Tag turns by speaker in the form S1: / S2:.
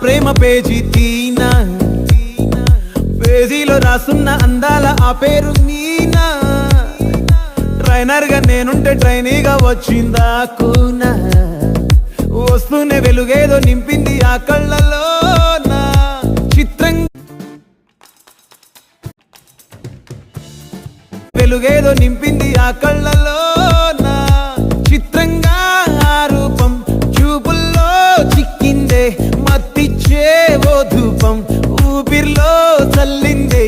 S1: ప్రేమ page తీనా, పేజీలో రాసున్న అందాల ఆ పేరు మీనా. ట్రైనర్ గా నేనుంటే ట్రైనీగా వచ్చిందా కూనా, వస్తూనే వెలుగేదో నింపింది ఆ కళ్ళలో నా. చిత్రంగా వెలుగేదో నింపింది ఆ కళ్ళలో నా. చిత్రంగా ఆ రూపం చూపుల్లో చిక్కిందే, మత్తిచ్చే ఓ ధూపం ఊపిరిలో చల్లిందే.